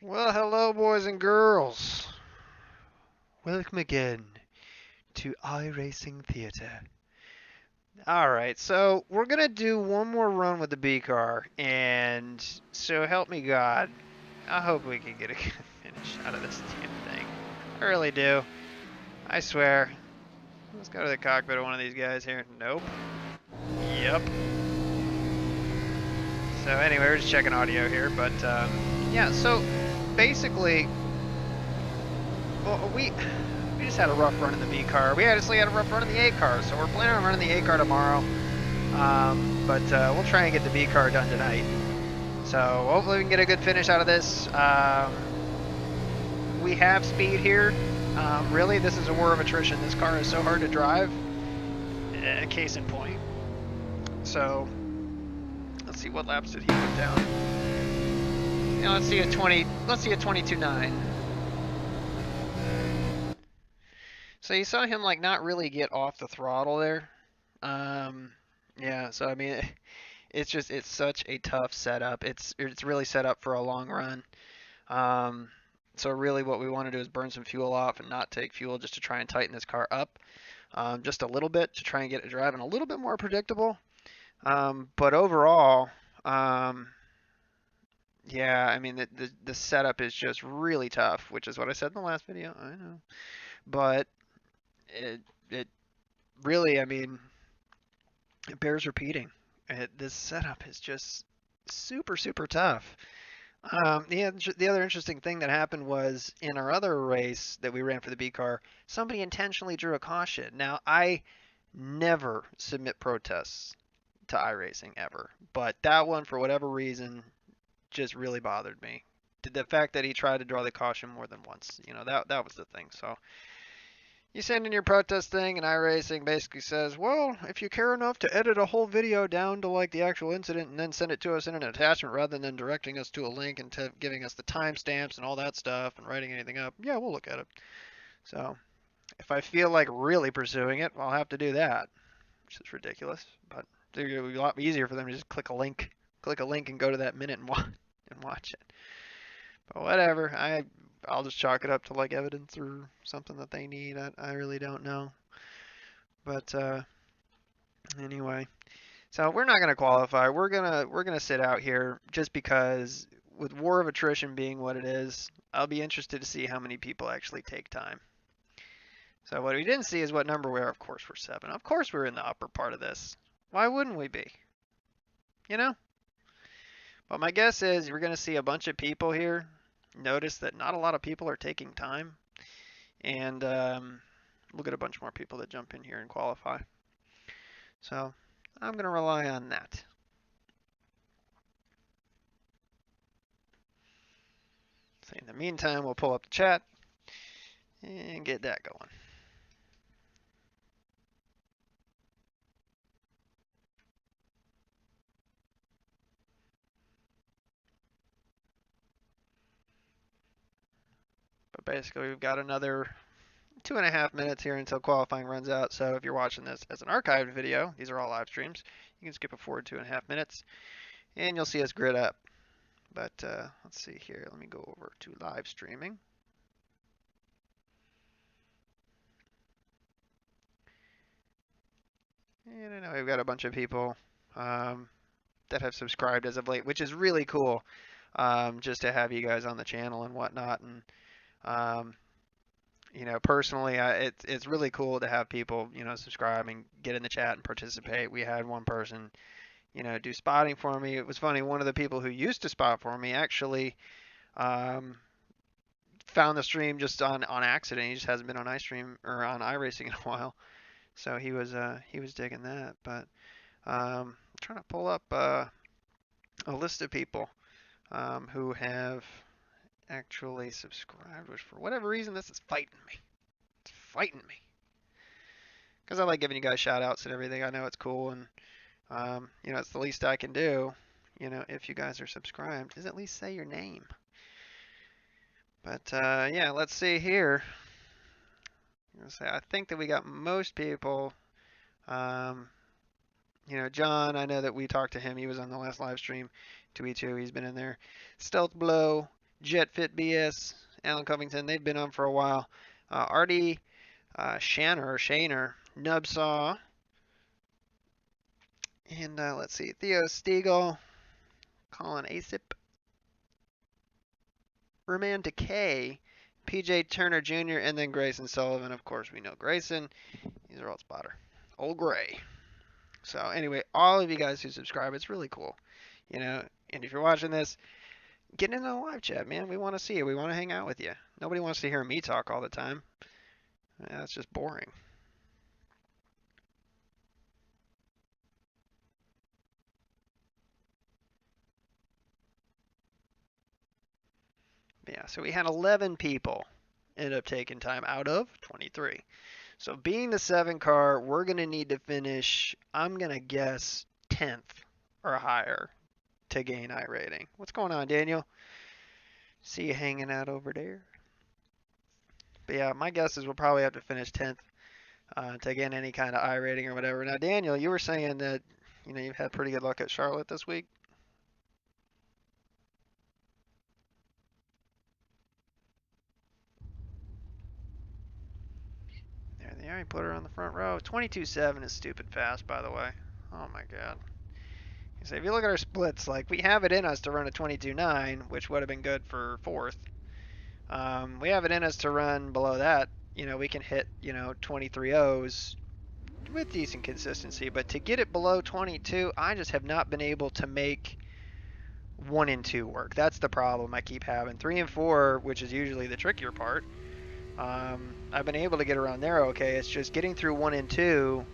Well, hello, boys and girls. Welcome again to iRacing Theater. Alright, so we're gonna do one more run with the B car, and so help me God, I hope we can get a good finish out of this damn thing. I really do. I swear. Let's go to the cockpit of one of these guys here. Nope. Yep. So anyway, we're just checking audio here, but yeah, so basically, well, we just had a rough run in the B car. We actually had a rough run in the A car, so we're planning on running the A car tomorrow. But we'll try and get the B car done tonight. So hopefully we can get a good finish out of this. We have speed here. Really, this is a war of attrition. This car is so hard to drive. Case in point. So let's see, what laps did he put down? Let's see a 20. Let's see a 22.9. So you saw him like not really get off the throttle there. Um, yeah. So I mean, it's such a tough setup. It's really set up for a long run. Um, so really, what we want to do is burn some fuel off and not take fuel, just to try and tighten this car up just a little bit to try and get it driving a little bit more predictable. But overall, um, yeah, I mean the setup is just really tough, which is what I said in the last video. I know, but it really, I mean, it bears repeating. This setup is just super tough. The other interesting thing that happened was in our other race that we ran for the B car, somebody intentionally drew a caution. Now, I never submit protests to iRacing ever, but that one, for whatever reason, just really bothered me. The fact that he tried to draw the caution more than once, that was the thing. So you send in your protest thing, and iRacing basically says, well, if you care enough to edit a whole video down to like the actual incident and then send it to us in an attachment rather than directing us to a link and giving us the timestamps and all that stuff and writing anything up, yeah, we'll look at it. So if I feel like really pursuing it, I'll have to do that, which is ridiculous. But it would be a lot easier for them to just click a link and go to that minute and watch it. But whatever, I'll just chalk it up to like evidence or something that they need. I really don't know. But anyway, so we're not gonna qualify. We're gonna sit out here just because with war of attrition being what it is, I'll be interested to see how many people actually take time. So what we didn't see is what number we are. Of course we're 7. Of course we're in the upper part of this. Why wouldn't we be? You know? But my guess is we're gonna see a bunch of people here. Notice that not a lot of people are taking time, and we'll get a bunch more people that jump in here and qualify. So I'm going to rely on that. So in the meantime, we'll pull up the chat and get that going. But basically, we've got another 2.5 minutes here until qualifying runs out. So if you're watching this as an archived video, these are all live streams, you can skip it forward 2.5 minutes and you'll see us grid up. But let's see here. Let me go over to live streaming. And I know we've got a bunch of people that have subscribed as of late, which is really cool, just to have you guys on the channel and whatnot. And personally, it's really cool to have people, subscribe and get in the chat and participate. We had one person, do spotting for me. It was funny. One of the people who used to spot for me actually found the stream just on accident. He just hasn't been on iStream or on iRacing in a while, so he was digging that. But I'm trying to pull up a list of people who have actually subscribed, which for whatever reason this is fighting me. It's fighting me. Because I like giving you guys shout outs and everything. I know it's cool, and it's the least I can do, if you guys are subscribed, is at least say your name. But yeah, let's see here. I think that we got most people. John, I know that we talked to him. He was on the last live stream. 2E2, he's been in there. Stealth Blow, Jet Fit BS, Alan Covington, they've been on for a while. Artie Shaner, Nubsaw, and let's see, Theo Stiegel, Colin Asip, Roman Decay, PJ Turner Jr., and then Grayson Sullivan. Of course, we know Grayson. He's our old spotter. Old Gray. So anyway, all of you guys who subscribe, it's really cool. You know, and if you're watching this, get into the live chat, man. We want to see you. We want to hang out with you. Nobody wants to hear me talk all the time. Yeah, that's just boring. Yeah, so we had 11 people end up taking time out of 23. So being the 7 car, we're going to need to finish, I'm going to guess, 10th or higher to gain iRating. What's going on, Daniel? See you hanging out over there. But yeah, my guess is we'll probably have to finish 10th to gain any kind of iRating or whatever. Now, Daniel, you were saying that you've had pretty good luck at Charlotte this week. There they are. He put her on the front row. 22.7 is stupid fast, by the way. Oh my god. So if you look at our splits, like we have it in us to run a 22.9, which would have been good for 4th. We have it in us to run below that. We can hit 23.0s with decent consistency, but to get it below 22, I just have not been able to make 1 and 2 work. That's the problem I keep having. 3 and 4, which is usually the trickier part, I've been able to get around there okay. It's just getting through 1 and 2.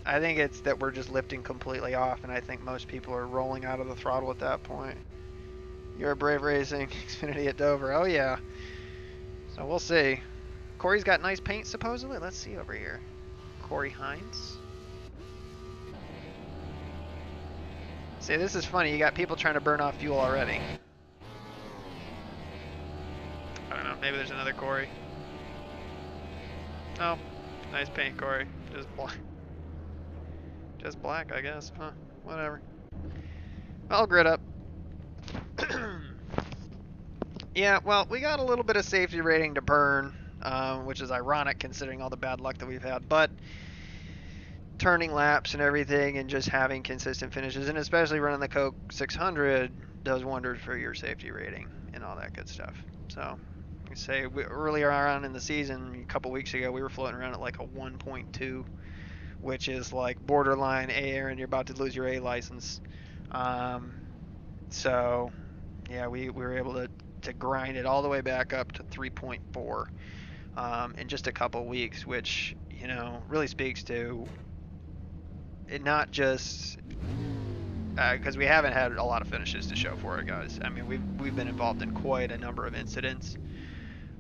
I think it's that we're just lifting completely off, and I think most people are rolling out of the throttle at that point. You're a Brave Racing, Xfinity at Dover. Oh yeah. So we'll see. Corey's got nice paint supposedly. Let's see over here. Corey Hines. See, this is funny. You got people trying to burn off fuel already. I don't know. Maybe there's another Corey. Oh, nice paint, Corey. Just black. Just black, I guess. Huh? Whatever. I'll grid up. Yeah, well, we got a little bit of safety rating to burn, which is ironic considering all the bad luck that we've had. But turning laps and everything and just having consistent finishes, and especially running the Coke 600, does wonders for your safety rating and all that good stuff. So, you say earlier on in the season, a couple weeks ago, we were floating around at like a 1.2, which is like borderline A, and you're about to lose your A license. So, yeah, we were able to grind it all the way back up to 3.4 in just a couple weeks, which really speaks to it, not just because we haven't had a lot of finishes to show for it, guys. I mean, we've been involved in quite a number of incidents.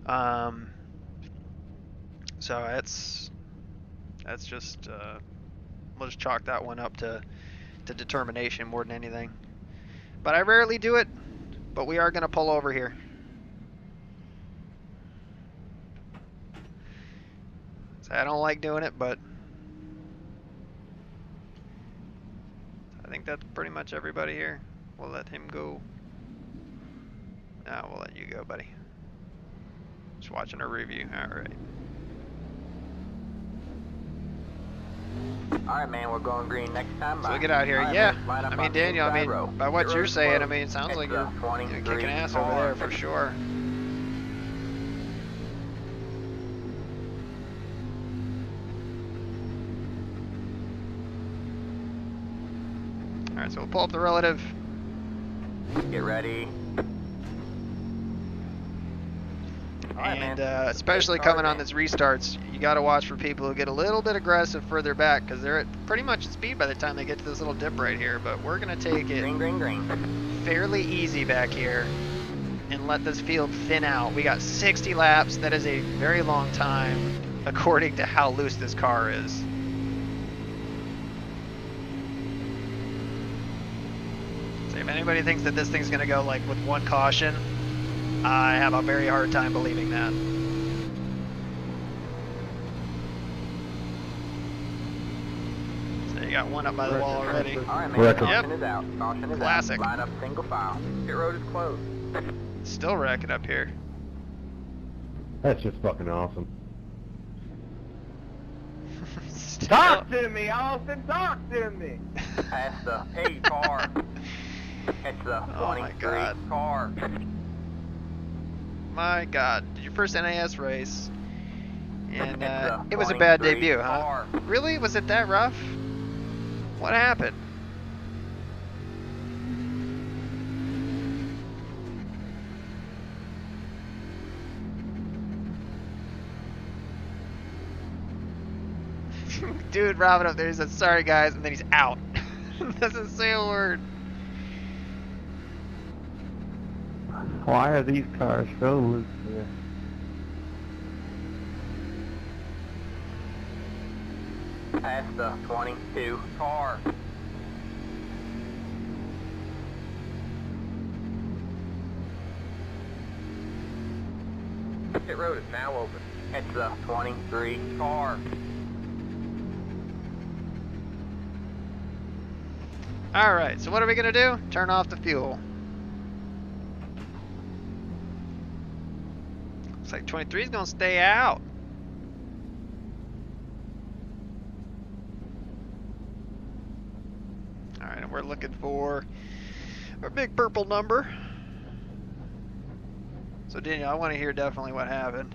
So that's just we'll just chalk that one up to determination more than anything. But I rarely do it, but we are going to pull over here. So I don't like doing it, but I think that's pretty much everybody here. We'll let him go. We'll let you go, buddy. Just watching a review. Alright. Alright, man, we're going green next time. So we'll get out here. Right, yeah, I mean, Daniel, by what you're saying, I mean, it sounds like you're kicking ass over there for sure. Alright, so we'll pull up the relative. Get ready. And especially coming on this restarts, you got to watch for people who get a little bit aggressive further back, because they're at pretty much speed by the time they get to this little dip right here. But we're going to take it fairly easy back here and let this field thin out. We got 60 laps. That is a very long time according to how loose this car is. So if anybody thinks that this thing's going to go like with one caution, I have a very hard time believing that. So You got one up by the wall already. Alright, man. Record. Yep. Caution is out. Caution is Classic. out. Line up single file. Pit road is closed. Still wrecking up here. That's just fucking awesome. Still. Talk to me, Austin. Talk to me. Past the 8 car. It's the Oh my 23 God. car. My God, your first NAS race, and It's the it was a bad 23 debut, huh? car. Really? Was it that rough? What happened? Dude, Robin up there, he said, sorry guys, and then he's out. Doesn't say a word. Why are these cars so loose here? Past the 22 car. Pit road is now open. It's the 23 car. Alright, so what are we gonna do? Turn off the fuel. Looks like 23 is gonna stay out. Alright, and we're looking for our big purple number. So Daniel, I want to hear definitely what happened.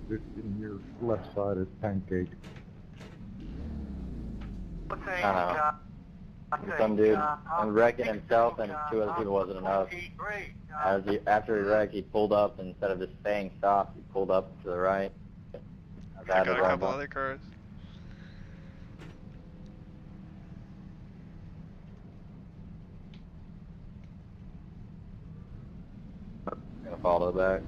In your left side is pancake. Some dude was wrecking himself and 2 other people wasn't enough. After he wrecked, he pulled up, and instead of just staying stopped, he pulled up to the right. I got a couple other cars. Gonna follow back.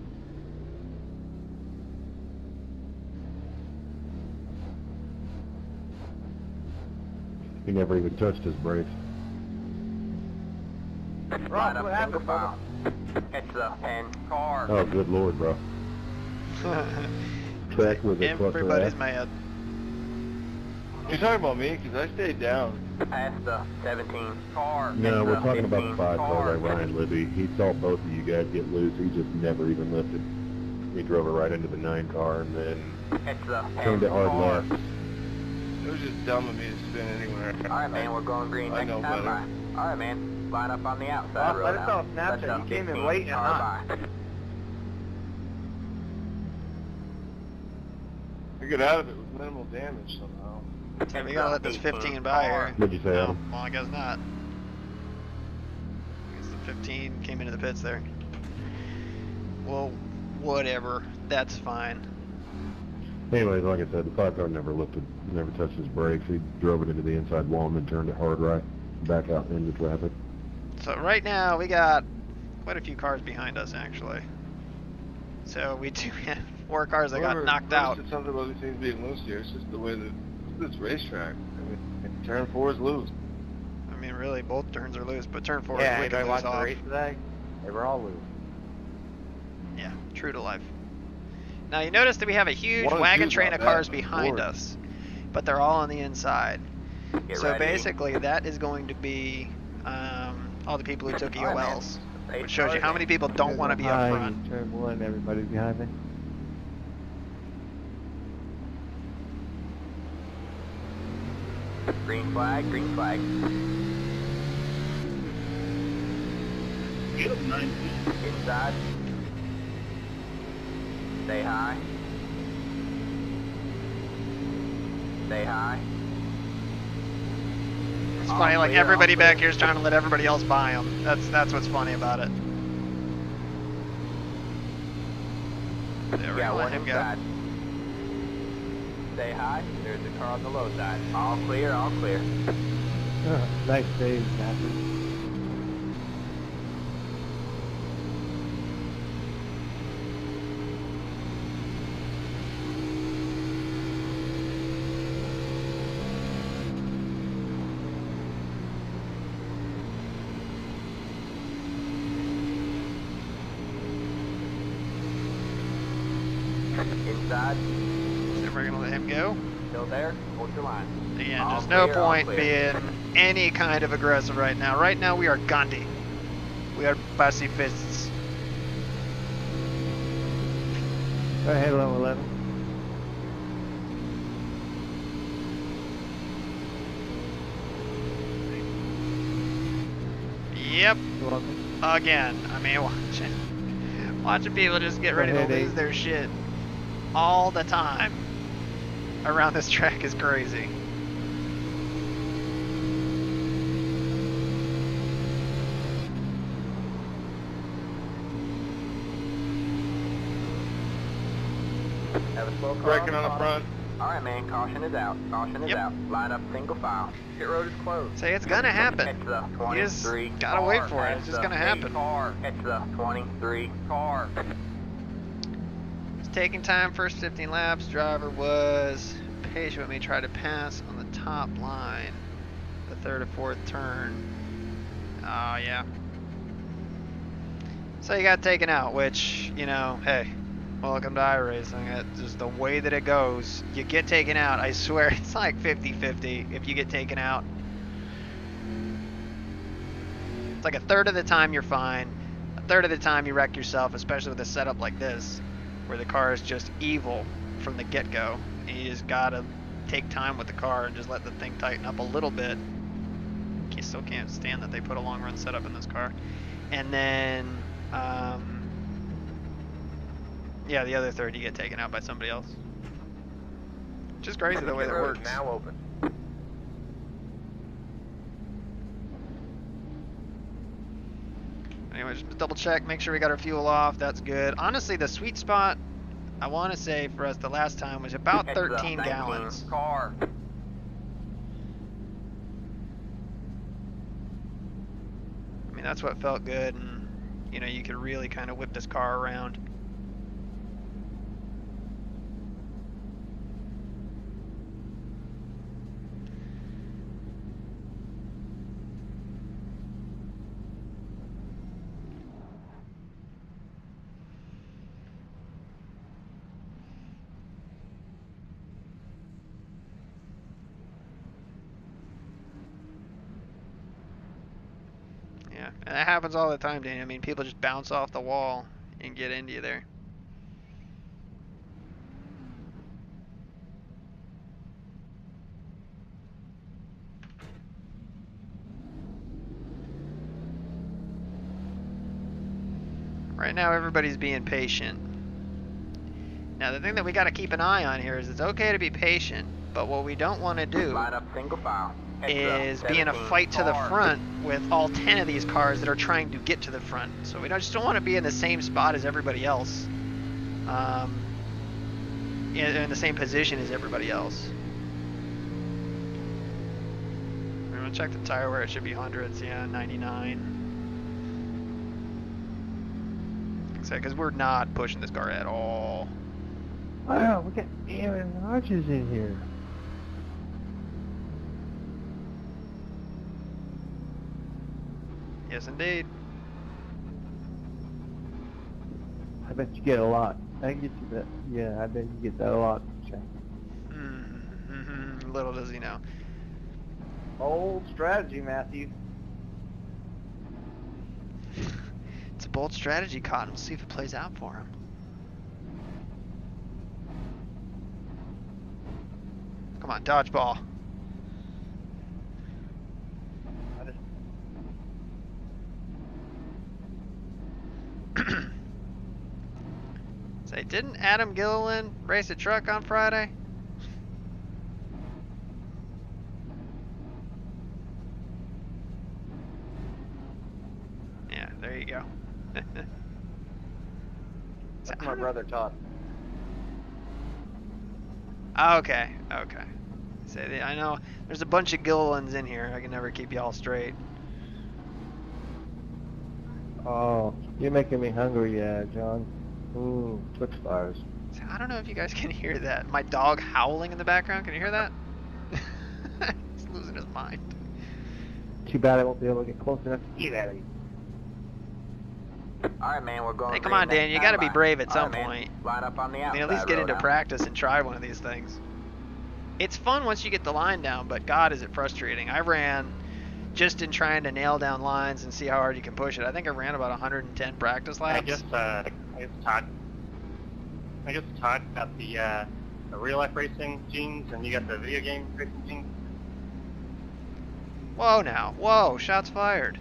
He never even touched his brakes. Line up what happened, single file. It's the 10 car. Oh, good lord, bro. Track with a cluster Everybody's F. mad. You're talking about me, because I stayed down. Past the 17 car. No, It's we're the talking about the 15 5 car car. by Ryan Libby. He saw both of you guys get loose. He just never even lifted. He drove it right into the 9 car and then It's the 10 turned it hard car. left. It was just dumb of me to spin anywhere. Alright, man, we're going green I next know time better. by. Alright, man, line up on the outside Boss, road I just saw a now. Let Snapchat. the You came in 15 late and car not. by. I got out of it with minimal damage somehow. Yeah, we gotta let this 15 by here. What'd you say, No, Adam? well, I guess not. I guess the 15 came into the pits there. Well, whatever. That's fine. Anyways, like I said, the 5 car never lifted, never touched his brakes. He drove it into the inside wall and then turned it hard right back out into traffic. So right now we got quite a few cars behind us actually. So we do have 4 cars that got knocked out. It's something about these things being loose here. It's just the way that this racetrack. I mean, turn 4 is loose. I mean, really, both turns are loose, but turn 4 is Yeah, wicked anybody loose watch the off. race today? They were all loose. Yeah, true to life. Now you notice that we have a huge One and wagon two's train not of cars bad, behind Lord. us, but they're all on the inside. Get So ready. basically, that is going to be all the people who took All right, man. EOLs, Eight which shows you cars how in. many people don't want to be up front. Turn 1, everybody's behind me. Green flag, green flag. Inside. Stay high. Stay high. It's funny, like clear, everybody all back clear. here is trying to let everybody else buy them. That's what's funny about it. There we Got go, let one him go. inside. Stay high. There's a car on the low side. All clear, all clear. Nice save, Catherine. Inside. So we're gonna let him go. Still there? Hold your line. Again, All there's no clear, all point clear. being any kind of aggressive right now. Right now we are Gandhi. We are bossy fists. Go ahead, level 11. Yep, You're welcome. again. I mean, watching people just get ready to ahead, lose Ace. their shit all the time around this track is crazy. Have a slow car. Braking on the front. Alright, man. Caution is out. Caution is Yep. out. Line up single file. Pit road is closed. Say it's gonna happen. Catch the You just 23 gotta car. wait for it. Catch It's just the gonna 8 happen. Car. Catch the 23 car. It's taking time, first 15 laps. Driver was patient with me, tried to pass on the top line, the third or fourth turn. Oh, yeah. So you got taken out, which, you know, hey, welcome to iRacing. It's just the way that it goes. You get taken out, I swear, it's like 50-50 if you get taken out. It's like a third of the time you're fine, a third of the time you wreck yourself, especially with a setup like this, where the car is just evil from the get-go. And you just gotta take time with the car and just let the thing tighten up a little bit. You still can't stand that they put a long run setup in this car. And then, yeah, the other third you get taken out by somebody else. Just crazy the way Pit that road is works. now open. Anyway, just double check, make sure we got our fuel off. That's good. Honestly, the sweet spot, I want to say for us the last time was about Catch the 13 19 gallons. Car. I mean, that's what felt good, and you know, you could really kind of whip this car around. Yeah, and that happens all the time, Danny. I mean, people just bounce off the wall and get into you there. Right now, everybody's being patient. Now, the thing that we got to keep an eye on here is it's okay to be patient, but what we don't want to do Line up single file. Catch the is be in a 17 fight to the car. front with all 10 of these cars that are trying to get to the front. So we just don't want to be in the same spot as everybody else, in the same position as everybody else. We're gonna check the tire wear. It should be hundreds. Yeah, 99. Because we're not pushing this car at all. Wow, we got damn notches in here. Yes, indeed. I bet you get a lot. I can get you that. Yeah, I bet you get that a lot. Check. Little does he know. Old strategy, Matthew. It's a bold strategy, Cotton. We'll see if it plays out for him. Come on, dodgeball. Say, didn't Adam Gilliland race a truck on Friday? Yeah, there you go. That's my brother Todd. Okay, okay. Say, I know there's a bunch of Gillilands in here. I can never keep you all straight. Oh, you're making me hungry, John. Ooh, Twix bars. See, I don't know if you guys can hear that. My dog howling in the background. Can you hear that? He's losing his mind. Too bad I won't be able to get close enough to eat at you. All right, man, we're going. Hey, come on, Dan. You got to be brave at some point. Line up on the I outside. mean, at least get into road, practice and try one of these things. It's fun once you get the line down, but God, is it frustrating. I ran just in trying to nail down lines and see how hard you can push it. I think I ran about 110 practice laps. I guess Todd got the real life racing genes, and you got the video game racing genes. Whoa now. Whoa, shots fired.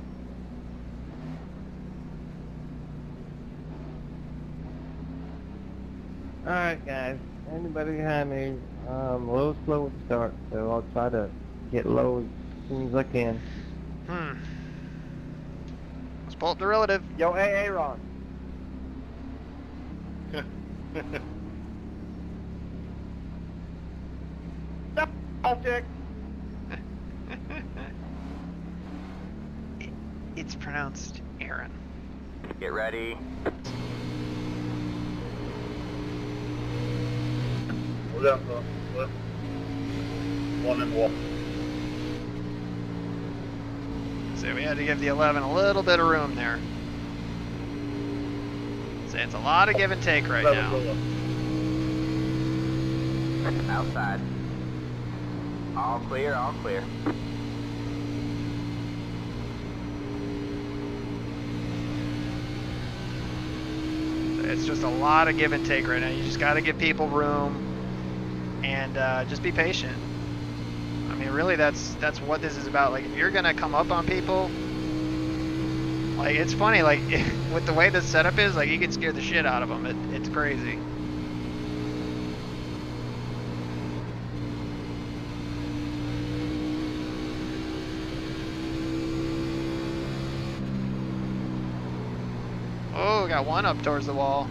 Alright guys, anybody behind me, a little slow at the start, so I'll try to get low as soon as I can. Let's pull up the relative. Yo, hey, Ron. Stop, I'll check. It's pronounced Aaron. Get ready. One and one. So we had to give the 11 a little bit of room there. So it's a lot of give and take right now. Outside. All clear, all clear. It's just a lot of give and take right now. You just got to give people room and just be patient. I mean, really, that's what this is about. Like, if you're gonna come up on people, like, it's funny. Like, with the way this setup is, like, you can scare the shit out of them. It's crazy. Oh, got one up towards the wall.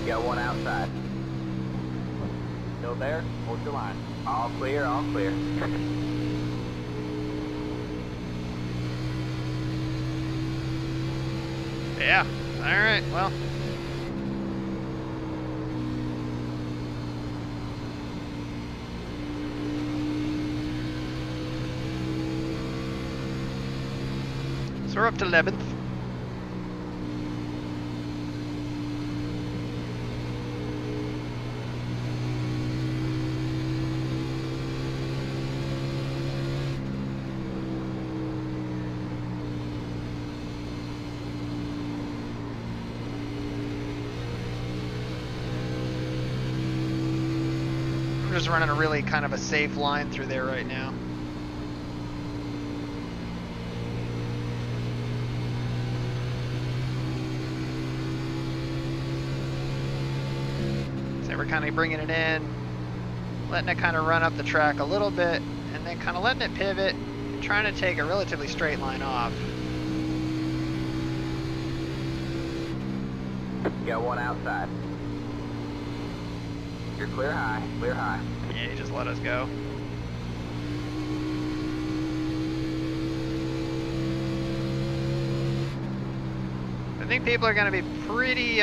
Got one outside. Still there? Hold your line. All clear, all clear. Yeah. All right. Well. So we're up to 11th. Just running a really kind of a safe line through there right now. So we're kind of bringing it in, letting it kind of run up the track a little bit, and then kind of letting it pivot, trying to take a relatively straight line off. Got one outside. You're clear high, clear high. Yeah, he just let us go. I think people are going to be pretty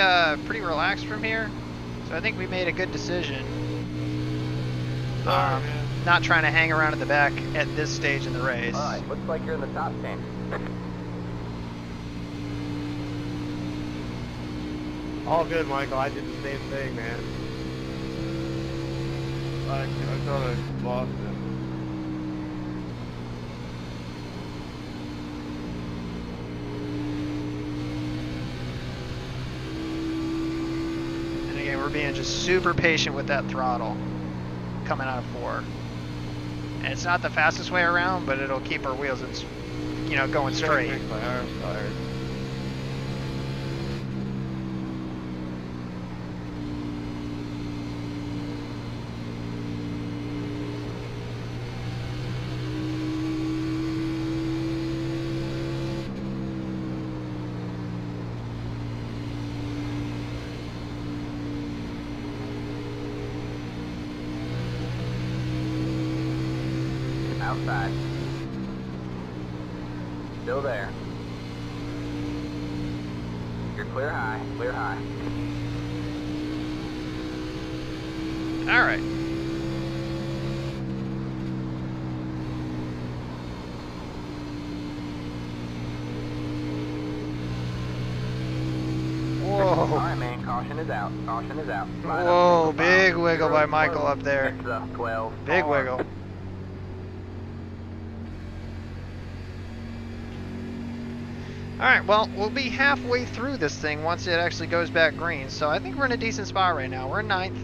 relaxed from here. So I think we made a good decision. Not trying to hang around at the back at this stage in the race. All right, looks like you're in the top 10. All good, Michael. I did the same thing, man. I thought I lost it. And again, we're being just super patient with that throttle coming out of 4. And it's not the fastest way around, but it'll keep our wheels, going straight. Make my arms tired. Outside. still there. You're clear high, clear high. All right. All Whoa. right, man, caution is out, caution is out. Line up, Whoa, single big file. wiggle by Zero, Michael slow. up there. It's the 12. Big car. wiggle. Alright, well, we'll be halfway through this thing once it actually goes back green, so I think we're in a decent spot right now. We're in 9th.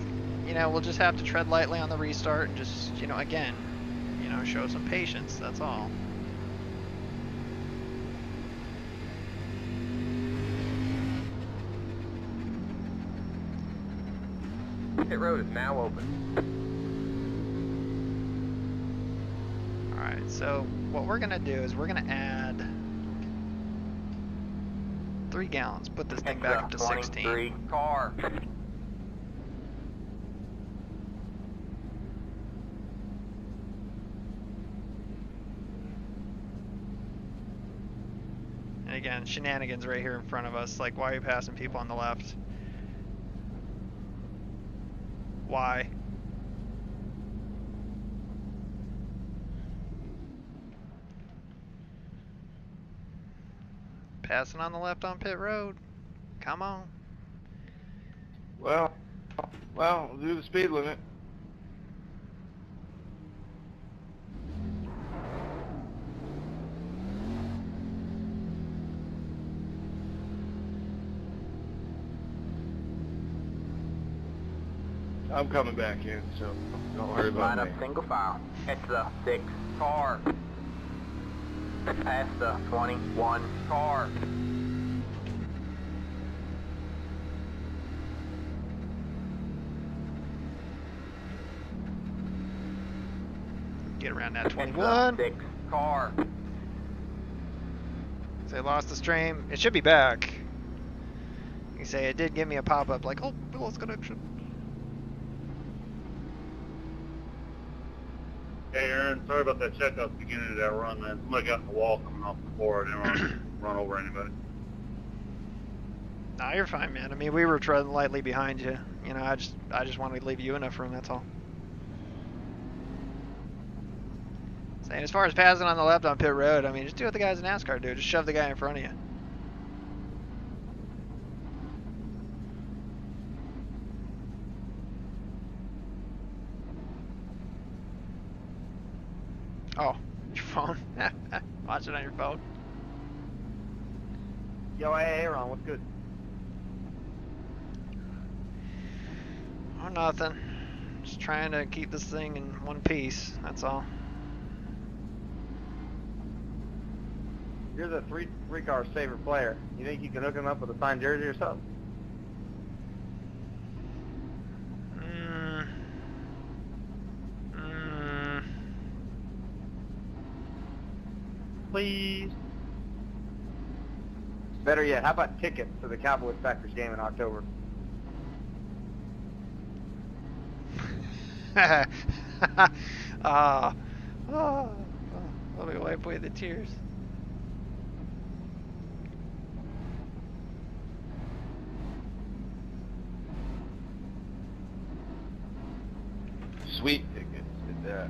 You know, we'll just have to tread lightly on the restart and just, you know, again, you know, show some patience, that's all. Pit road is now open. Alright, so what we're going to do is we're going to add 3 gallons, put this thing It's back the up to 23 16. car. And again, shenanigans right here in front of us, like why are you passing people on the left? Why? Passing on the left on pit road. Come on. Well, do the speed limit. I'm coming back in, so don't worry about Line me. up, single file. It's the 6 car. Past the 21 car. Get around that It's the 21. 6 car. Say lost the stream. It should be back. You say it did give me a pop-up like, oh, we lost connection. Hey, Aaron, sorry about that check out the beginning of that run, man. Somebody got in the wall coming off the board. I didn't run over anybody. Nah, you're fine, man. I mean, we were treading lightly behind you. You know, I just wanted to leave you enough room, that's all. Saying as far as passing on the left on pit road, I mean, just do what the guys in NASCAR do. Just shove the guy in front of you. Oh, your phone. Watch it on your phone. Yo, hey, Aaron, what's good? Oh, nothing. Just trying to keep this thing in one piece. That's all. You're the three car's favorite player. You think you can hook him up with a signed jersey or something? Please. Better yet, how about tickets to the Cowboys Packers game in October? Let me wipe away the tears. Sweet tickets at that.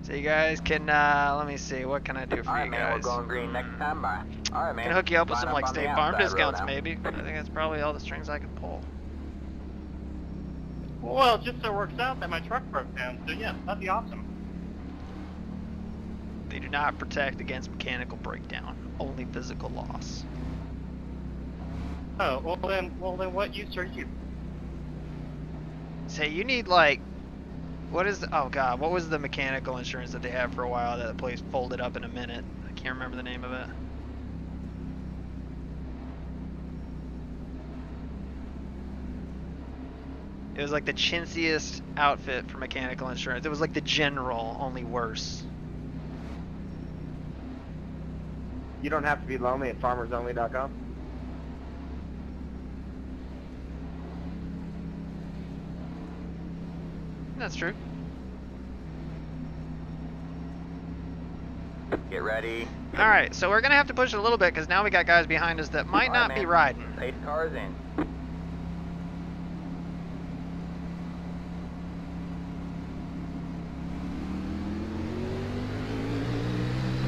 So you guys can, let me see, what can I do for All right, you man, guys? we're going green next time by. All right, man. Can hook you up with Line some like on State the Farm outside discounts road now. maybe. I think that's probably all the strings I can pull. Well, just so it works out that my truck broke down, so yeah, that'd be awesome. They do not protect against mechanical breakdown, only physical loss. Oh, well then what use are you? Say you need like, what is the, oh god, what was the mechanical insurance that they had for a while that the place folded up in a minute? I can't remember the name of it. It was like the chintziest outfit for mechanical insurance. It was like the General, only worse. You don't have to be lonely at farmersonly.com. That's true. Get ready. All right, so we're gonna have to push it a little bit because now we got guys behind us that might All right, not be man. riding. 8 cars in.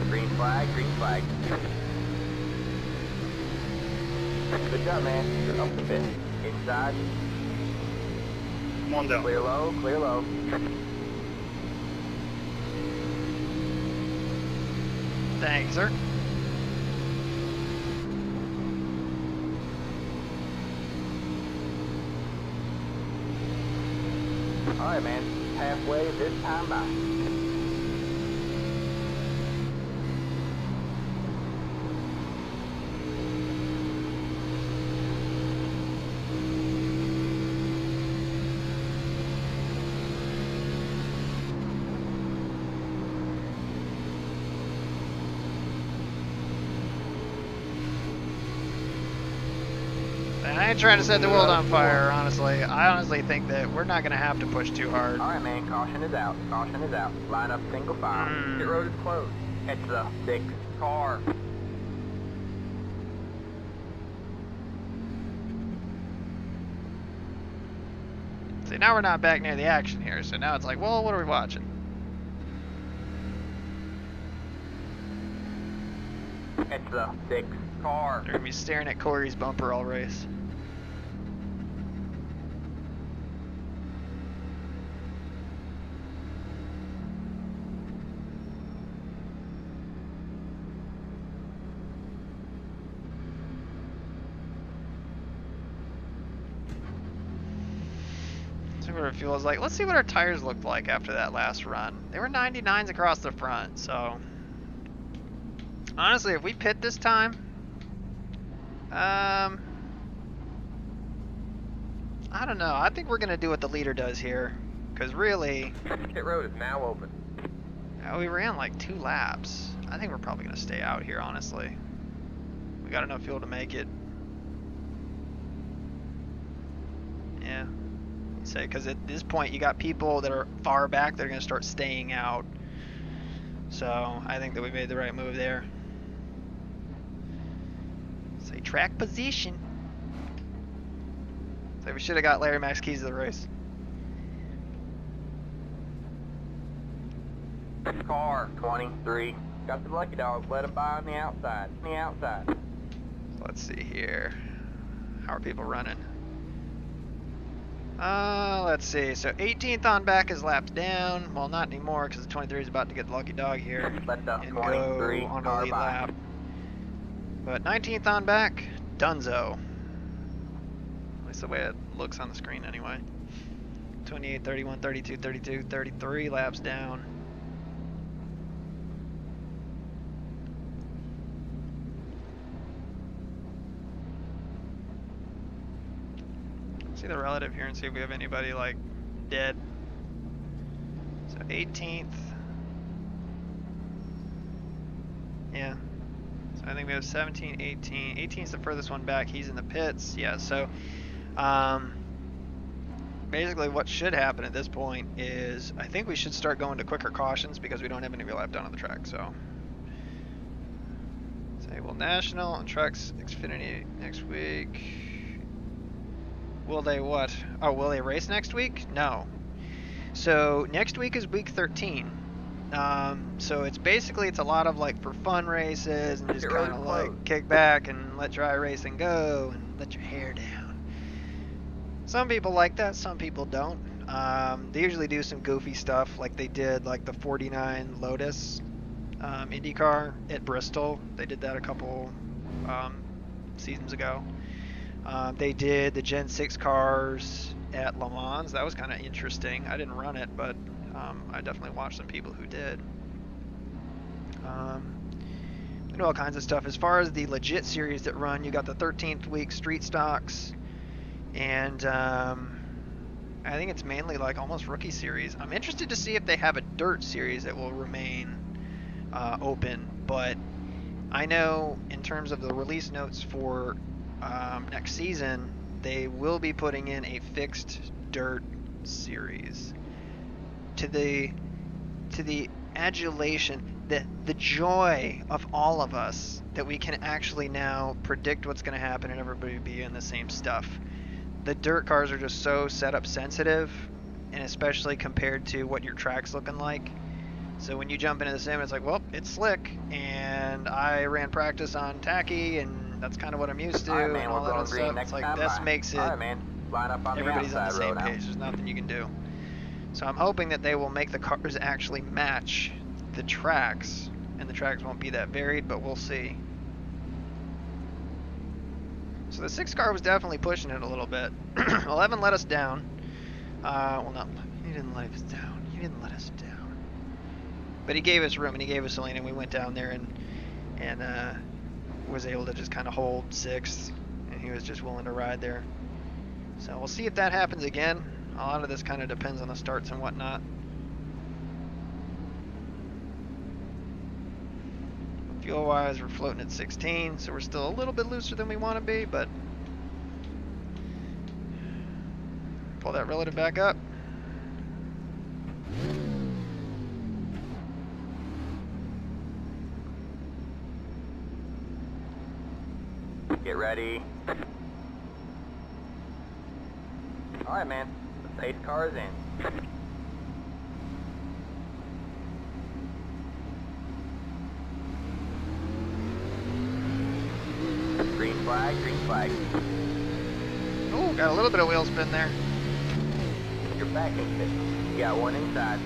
Green flag, green flag. Good job, man. You're up a bit. Inside. Come on down. Clear low, clear low. Thank you, sir. All right, man. Halfway this time by. I ain't trying to set the world on fire, honestly. I honestly think that we're not gonna have to push too hard. All right, man. Caution is out. Caution is out. Line up single file. Pit road is closed. It's the 6th car. See, now we're not back near the action here, so now it's like, well, what are we watching? It's the 6th car. They're gonna be staring at Corey's bumper all race. See what it feels like. Let's see what our tires looked like after that last run. They were 99s across the front, so honestly, if we pit this time, I don't know. I think we're gonna do what the leader does here, because really, Pit road is now open. we ran like 2 laps. I think we're probably gonna stay out here, honestly. We got enough fuel to make it. Yeah. Say, because at this point you got people that are far back that are going to start staying out. So I think that we made the right move there. Say track position. So we should have got Larry Mack's keys to the race. Car 23. Got the lucky dog. Let him by on the outside. On the outside. So let's see here. How are people running? Let's see. So 18th on back is laps down. Well, not anymore because the 23 is about to get the lucky dog here Let the and 23 go on a car lead by. lap. But 19th on back, Dunzo. At least the way it looks on the screen anyway. 28, 31, 32, 32, 33 laps down. See the relative here and see if we have anybody like dead. So 18th. Yeah. So I think we have 17, 18. 18 is the furthest one back. He's in the pits. Yeah, so basically what should happen at this point is I think we should start going to quicker cautions because we don't have any lap down on the track. So say well, National and Trucks Xfinity next week. Will they what? Oh, will they race next week? No. So next week is week 13. So it's basically it's a lot of like for fun races and just kind of like kick back and let dry racing go and let your hair down. Some people like that, some people don't. They usually do some goofy stuff like they did like the 49 Lotus IndyCar at Bristol. They did that a couple seasons ago. They did the Gen 6 cars at Le Mans. That was kind of interesting. I didn't run it, but I definitely watched some people who did. They do all kinds of stuff. As far as the legit series that run, you got the 13th week street stocks, and I think it's mainly like almost rookie series. I'm interested to see if they have a dirt series that will remain open, but I know in terms of the release notes for next season, they will be putting in a fixed dirt series to the adulation the joy of all of us that we can actually now predict what's going to happen and everybody be in the same stuff. The dirt cars are just so setup sensitive, and especially compared to what your track's looking like. So when you jump into the sim, it's like, well, it's slick, and I ran practice on tacky, and that's kind of what I'm used to, All right, man, and all we're that going other green stuff. next It's like, time this by. makes it, All right, man. Line up on everybody's the on the outside same road page. There's nothing you can do. So I'm hoping that they will make the cars actually match the tracks, and the tracks won't be that varied, but we'll see. So the 6 car was definitely pushing it a little bit. 11 let us down. Well, not, he didn't let us down. He didn't let us down. But he gave us room, and he gave us a lane, and we went down there and was able to just kind of hold 6th, and he was just willing to ride there. So we'll see if that happens again. A lot of this kind of depends on the starts and whatnot. Fuel-wise, we're floating at 16, so we're still a little bit looser than we want to be, but pull that relative back up. Get ready. All right, man. The pace car is in. Green flag, green flag. Oh, got a little bit of wheel spin there. You're backing fit. You got one inside.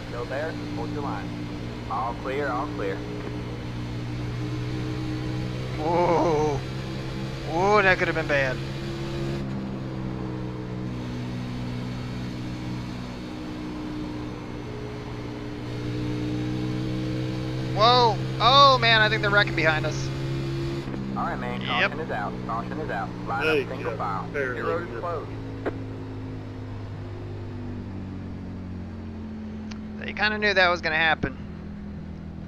Still there? Hold your line. All clear, all clear. Whoa. Whoa, that could have been bad. Whoa. Oh, man, I think they're wrecking behind us. All right, man. Yep. Caution is out. Caution is out. Line Hey, up single yeah, file. fair Your road is enough. closed. You kind of knew that was going to happen.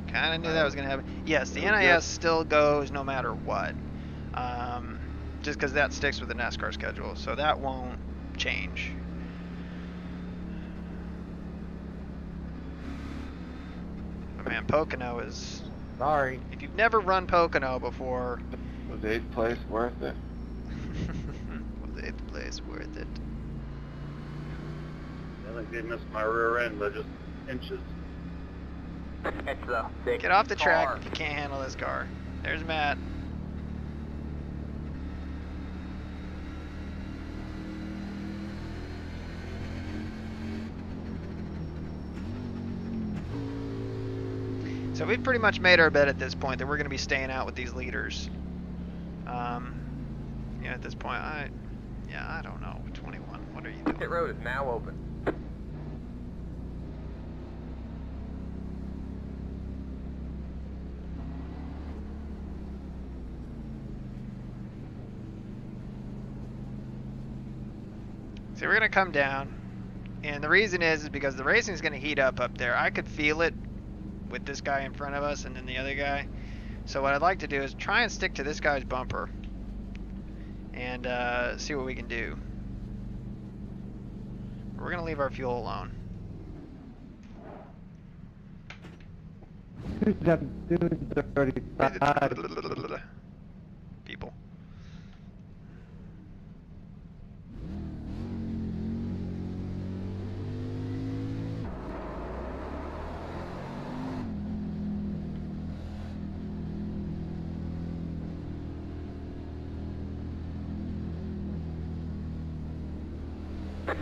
Kind of knew that was going to happen. Yes, the NIS still goes no matter what. Just because that sticks with the NASCAR schedule, so that won't change. But man, Pocono is... Sorry. If you've never run Pocono before... Was 8th place worth it? Was 8th place worth it? I think they missed my rear end by just inches. It's the 6th Get off the track car. if you can't handle this car. There's Matt. So we've pretty much made our bet at this point that we're going to be staying out with these leaders. Yeah, at this point, I don't know. 21, what are you doing? Pit road is now open. So we're going to come down, and the reason is because the racing is going to heat up there. I could feel it with this guy in front of us and then the other guy. So what I'd like to do is try and stick to this guy's bumper and see what we can do. We're going to leave our fuel alone. 2:35. People.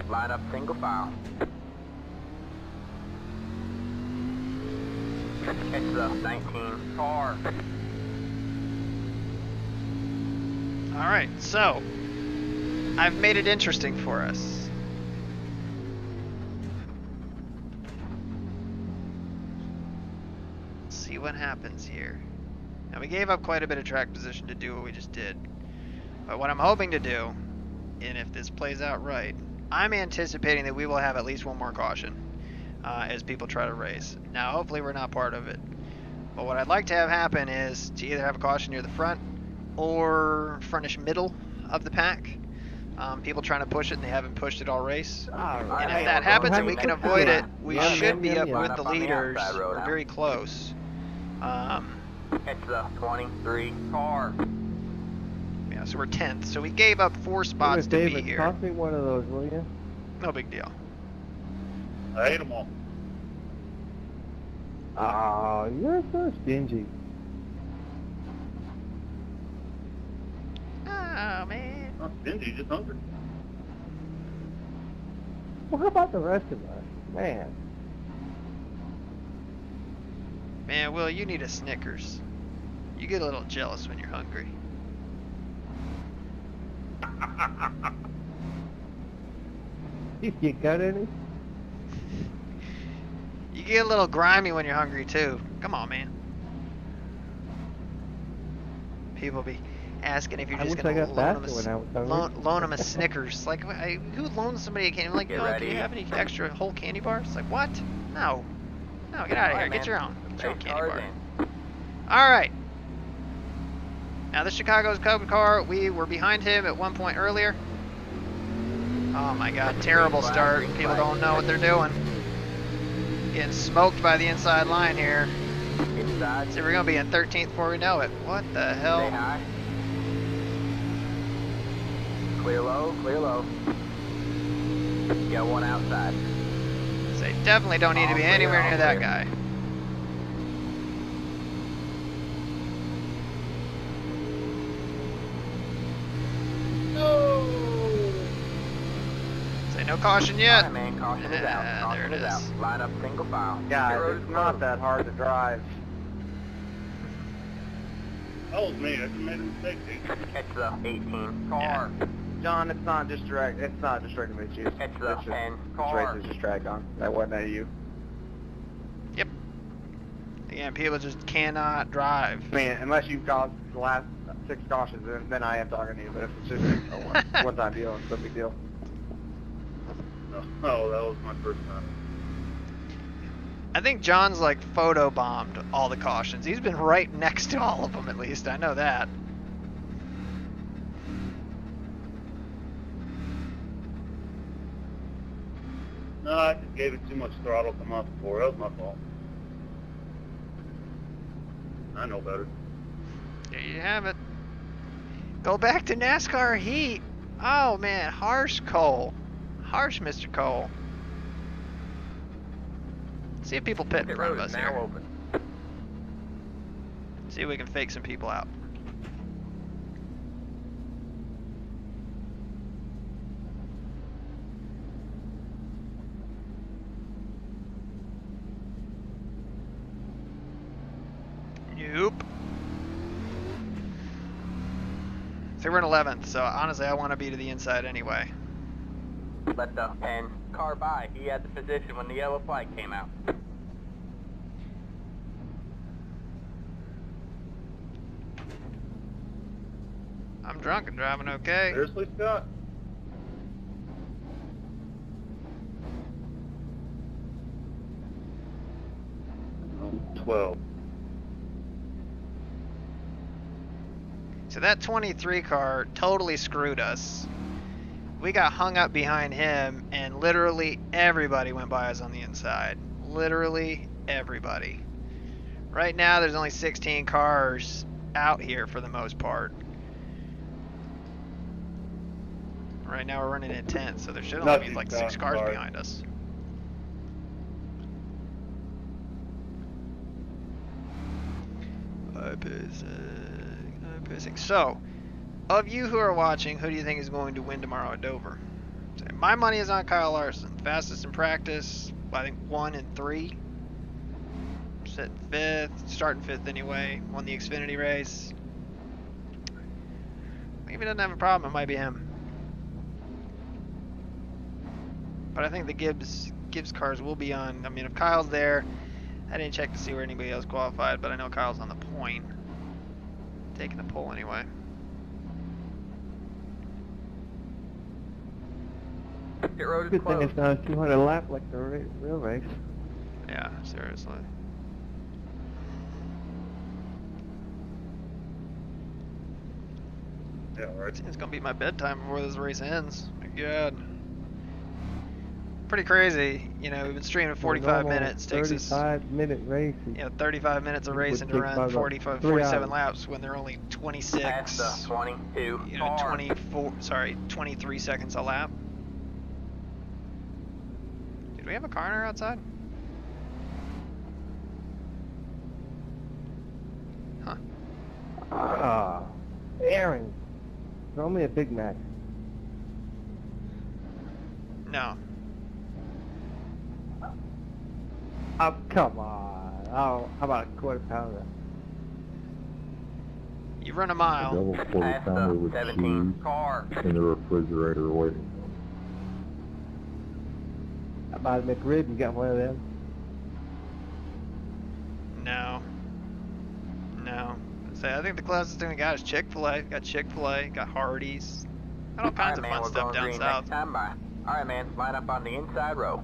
Line up single file. It's the 19 car. Alright, so I've made it interesting for us. Let's see what happens here. Now we gave up quite a bit of track position to do what we just did. But what I'm hoping to do, and if this plays out right, I'm anticipating that we will have at least one more caution as people try to race. Now hopefully we're not part of it. But what I'd like to have happen is to either have a caution near the front or frontish middle of the pack. People trying to push it and they haven't pushed it all race. Alright. And if Hey, that we're happens going and we can to avoid it, we Yum, should yum, be yum, up yum. with Line the up on the leaders, outside road or now. very close. Catch the 23 car. Yeah, so we're 10th. So we gave up 4 Hey, spots to David, be here. toss me one of those, will you? No big deal. I ate them all. Oh, you're so stingy. Oh, man. Not stingy, just hungry. Well, how about the rest of us? Man. Man, Will, you need a Snickers. You get a little jealous when you're hungry. You got any? You get a little grimy when you're hungry, too. Come on, man. People be asking if you're I just wish going I to got loan them, faster when I was hungry. loan them a Snickers. Like, who loans somebody a candy? Like, Get oh, do ready. you have any extra whole candy bars? Like, what? No. No, get out of here. Alright, Get man. your own. Get your own Race candy cars bar. in. All right. Now, the Chicago's Cub car, we were behind him at one point earlier. Oh, my God. Terrible Green flag, start. green People flag. don't know what they're doing. Getting smoked by the inside line here. Inside. See, we're going to be in 13th before we know it. What the Stay hell? high. Clear low, clear low. Got one outside. So you definitely don't need to be All clear, anywhere all near that clear. guy. Say no caution yet. Alright, man, caution is Yeah, out. Caution there it is out. is. Line up single file. Guys, Pit road it's is not closed. that hard to drive. That was me. I just made a mistake, dude. Catch the 18 car. John, it's not just direct to meet you. Catch the 10 This car. race is just dragged on. That wasn't at you. Again, people just cannot drive. I mean, unless you've got the last 6 cautions, then I am talking to you. But if it's just a one-time deal, it's no big deal. Oh, that was my first time. I think John's like photo bombed all the cautions. He's been right next to all of them at least. I know that. No, I just gave it too much throttle come off before. That was my fault. I know better. There you have it. Go back to NASCAR heat. Oh man, harsh Cole. Harsh Mr. Cole. See if people pit in Pit front road of is us now here. open. See if we can fake some people out. Nope. So we're in 11th, so honestly I want to be to the inside anyway. Let the 10 car by. He had the position when the yellow flag came out. I'm drunk and driving okay. Seriously, Scott? I'm 12. So that 23 car totally screwed us. We got hung up behind him, and literally everybody went by us on the inside. Literally everybody. Right now, there's only 16 cars out here for the most part. Right now, we're running in 10th, so there should only be Nothing, like Scott, 6 cars sorry. behind us. iPacing. So, of you who are watching, who do you think is going to win tomorrow at Dover? So my money is on Kyle Larson. Fastest in practice, I think 1 and 3. Sitting 5th, starting 5th anyway. Won the Xfinity race. If he doesn't have a problem, it might be him. But I think the Gibbs cars will be on. I mean, if Kyle's there, I didn't check to see where anybody else qualified, but I know Kyle's on the point. Taking the pole anyway. Pit road is Good thing closed. it's not a 200 lap like the real race. Yeah, seriously. Yeah, right. It's gonna be my bedtime before this race ends. My God. Pretty crazy. You know, we've been streaming 45 minutes. Takes us 35-minute race. 35 minutes of It would racing to take run about 45, 3 47 hours. laps when they're only 26. Past the 22 car. 24. Sorry, 23 seconds a lap. Did we have a car outside? Huh. Aaron, throw me a Big Mac. No. Oh, come on. Oh, how about a quarter pounder? You run a A mile. double quarter Past pounder the with 17 cheese car. in the refrigerator waiting. How about a McRib? You got one of them? No. No. Say, I think the closest thing we got is Chick-fil-A. Got Chick-fil-A. Got Hardee's. Got all kinds Alright, of man, fun we're stuff going down green south. next time by. Alright, man, line up on the inside row.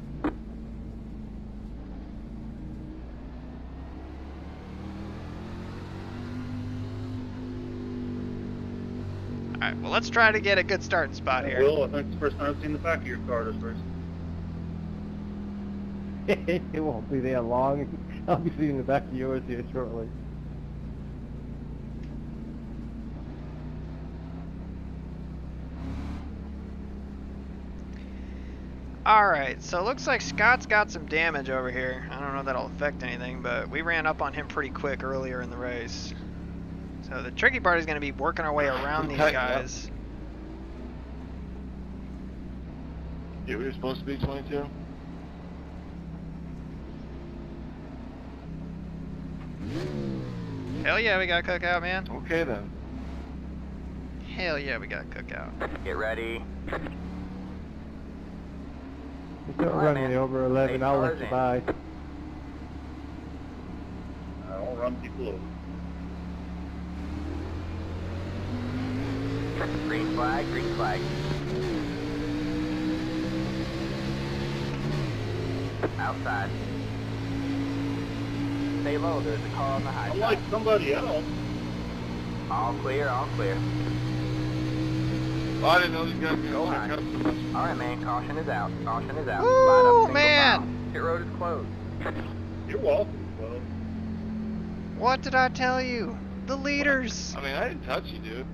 Alright, well, let's try to get a good starting spot here. Will, I think it's the first time I've seen the back of your car this race. It won't be there long. I'll be seeing the back of yours here shortly. Alright, so it looks like Scott's got some damage over here. I don't know if that'll affect anything, but we ran up on him pretty quick earlier in the race. So the tricky part is going to be working our way around these Tighten up. guys. Yeah, we were supposed to be 22. Hell yeah, we got a cookout, man. Okay then. Hell yeah, we got a cookout. Get ready. If you don't Alright, run me man. over 11, Eight I'll let cars you in. by. I don't run people over. Green flag, green flag. Outside. Stay low, there's a car on the high I'm side. like somebody else. All clear, all clear. Oh, I didn't know these guys were Go going to high. cut so much. Alright, man, caution is out. Caution is out. Woo, Line up single man. file. Pit road is closed. You're welcome, Will. What did I tell you? The leaders. I mean, I didn't touch you, dude.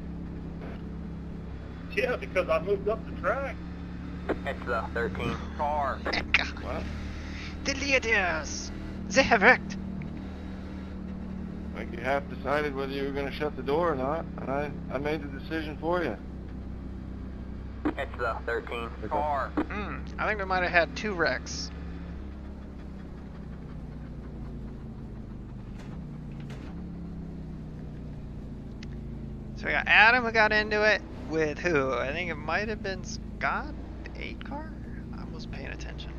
Yeah, because I moved up the track. It's the 13th car. What? The leaders. They have wrecked. Like, you half decided whether you were going to shut the door or not, and I made the decision for you. It's the 13th car. I think we might have had 2 wrecks. So we got Adam who got into it with who? I think it might have been Scott, the 8 car? I wasn't paying attention,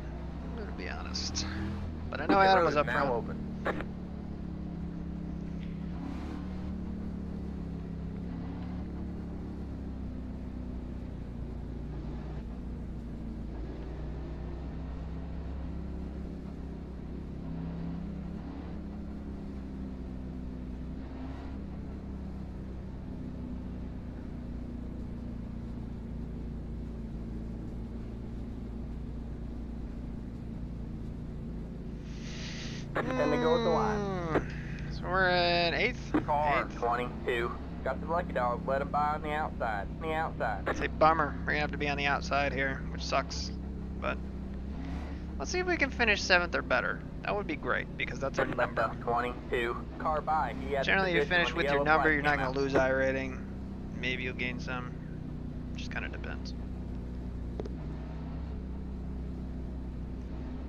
I'm gonna be honest. But I know Pit Adam road was is up now front. open. And they go with the line. So we're in 8th? Car 8th. 22. Got the lucky dog. Let him by on the outside. On the outside. It's a bummer. We're gonna have to be on the outside here, which sucks. But let's see if we can finish 7th or better. That would be great because that's our Left number. up 22. Car by. He had Generally, you position finish when with the your yellow number, flag you're not came going to out. lose I rating. Maybe you'll gain some. Just kind of depends.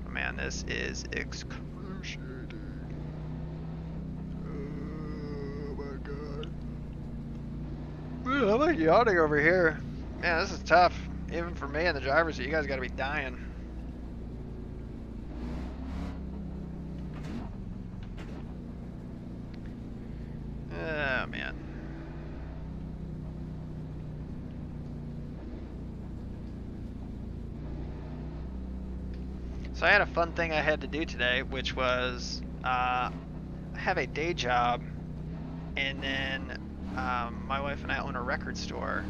But man, this is excruciating. Oh my god. Man, I'm like yawning over here. Man, this is tough. Even for me and the drivers, you guys got to be dying. Oh man. So I had a fun thing I had to do today, which was have a day job and then My wife and I own a record store.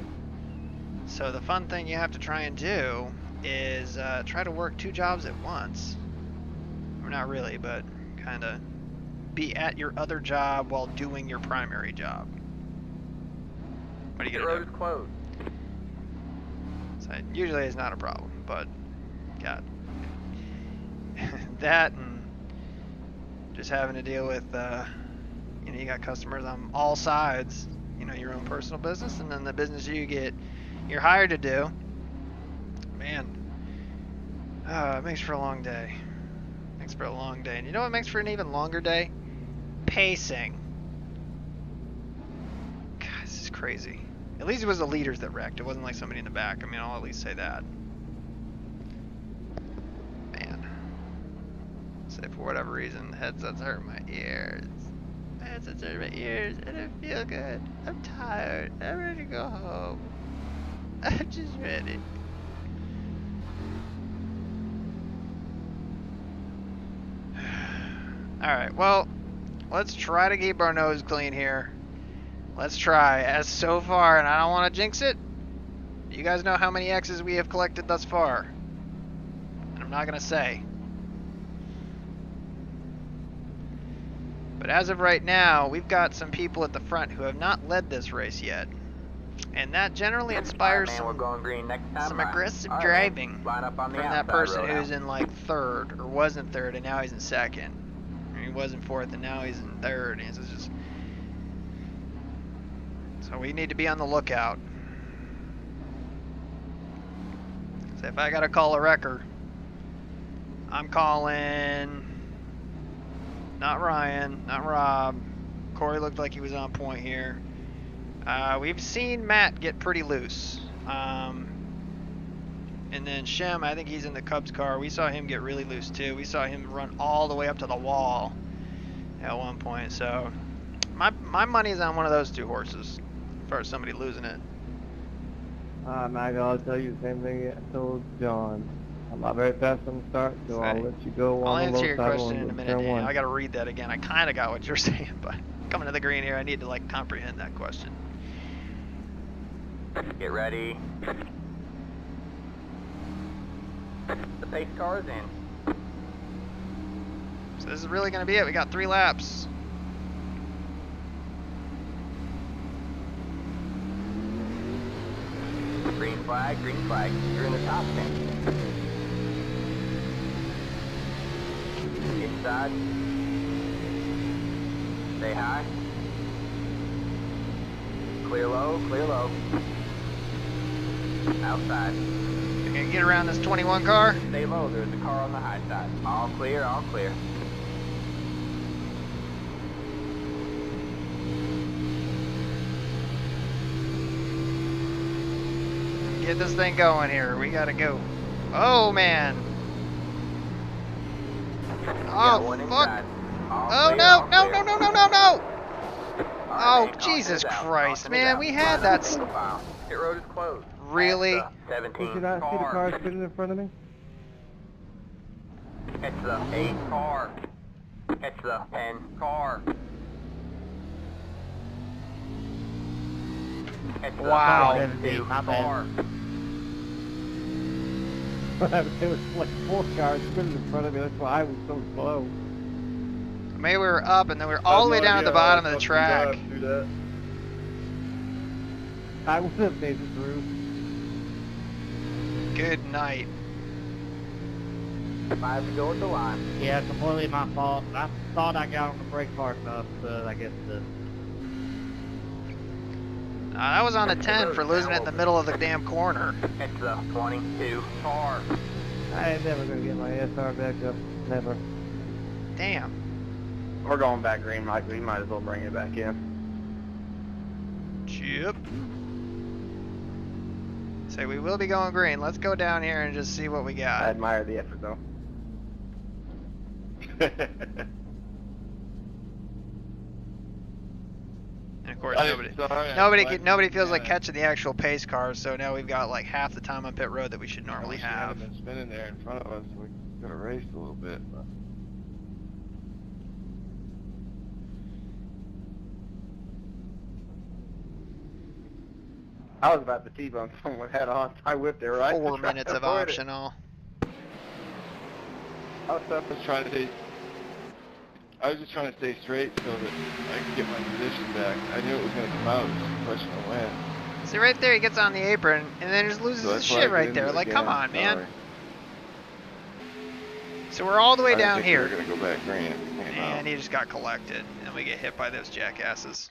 So the fun thing you have to try and do is try to work 2 jobs at once. Or not really, but kind of be at your other job while doing your primary job. What are you The gonna road do? is closed. So usually it's not a problem, but God, that and just having to deal with, you know, you got customers on all sides. You know, your own personal business and then the business you're hired to do. Man, it makes for a long day. Makes for a long day. And you know what makes for an even longer day? Pacing. God, this is crazy. At least it was the leaders that wrecked. It wasn't like somebody in the back. I mean, I'll at least say that. Man. Say for whatever reason, headsets hurt my ears. Headsets hurt my ears. I don't feel good. I'm tired. I'm ready to go home. I'm just ready. Alright, well, let's try to keep our nose clean here. Let's try. As so far, and I don't want to jinx it, you guys know how many X's we have collected thus far. And I'm not going to say. But as of right now, we've got some people at the front who have not led this race yet. And that generally inspires All right, man, we're going green next time. some aggressive All right, driving man. Line up on the from that outside person road who's now. in like 3rd, or was in 3rd, and now he's in 2nd. Or he was in 4th, and now he's in 3rd. And it's just... So we need to be on the lookout. So if I gotta call a wrecker, I'm calling not Ryan, not Rob. Corey looked like he was on point here. We've seen Matt get pretty loose. And then Shem, I think he's in the Cubs car. We saw him get really loose too. We saw him run all the way up to the wall at one point. So my money's on one of those 2 horses as far as somebody losing it. Michael, I'll tell you the same thing I told John. I'm not very fast on the start, so I'll let you go I'll on the answer low your side question on in a the minute, turn Daniel. 1. I gotta read that again. I kind of got what you're saying, but coming to the green here, I need to like comprehend that question. Get ready. The pace car is in. So this is really gonna be it. We got 3 laps. Green flag, green flag. You're in the top 10. Inside. Stay high. Clear low, clear low. Outside. You're gonna get around this 21 car. Stay low, there's a car on the high side. All clear, all clear. Get this thing going here. We gotta go. Oh man. Got Oh one fuck. inside. All Oh clear, no, all no, clear. no, no, no, no, no. All Oh, right, man, caution Jesus is out, Christ, caution is man, out. we had Line that up single file. Pit road is closed. Really? That's the 17 Did you not see the car spinning in front of me? It's the 8 car. It's the 10 car. It's the Wow. 22 car. There was like 4 cars spinning in front of me. That's why I was so slow. Maybe we were up and then we were all the way down at the bottom of the track. I would have made it through. Good night. 5 to go at the line. Yeah, completely my fault. I thought I got on the brake hard enough, but I guess the... That was on a 10 for losing it in the middle of the damn corner. It's the 22 car. I ain't never gonna get my SR back up. Never. Damn. We're going back green, Michael. You might as well bring it back in. Chip. So we will be going green. Let's go down here and just see what we I got. admire the effort, though. And of course, nobody feels like catching the actual pace cars. So now we've got like half the time on pit road that we should normally have. Been spinning there in front of us. We could have raced a little bit. But... I was about to T-bone someone head on. I whipped it right. 4 minutes of optional. I was so I was just trying to stay straight so that I could get my position back. I knew it was going to come out. It was just a question of when. See right there, he gets on the apron and then just loses So his that's why I shit get right into there. it Like, come again. on, man. Sorry. So we're all the way I didn't down think here. we were going to go back green if it came out. And he just got collected. And we get hit by those jackasses.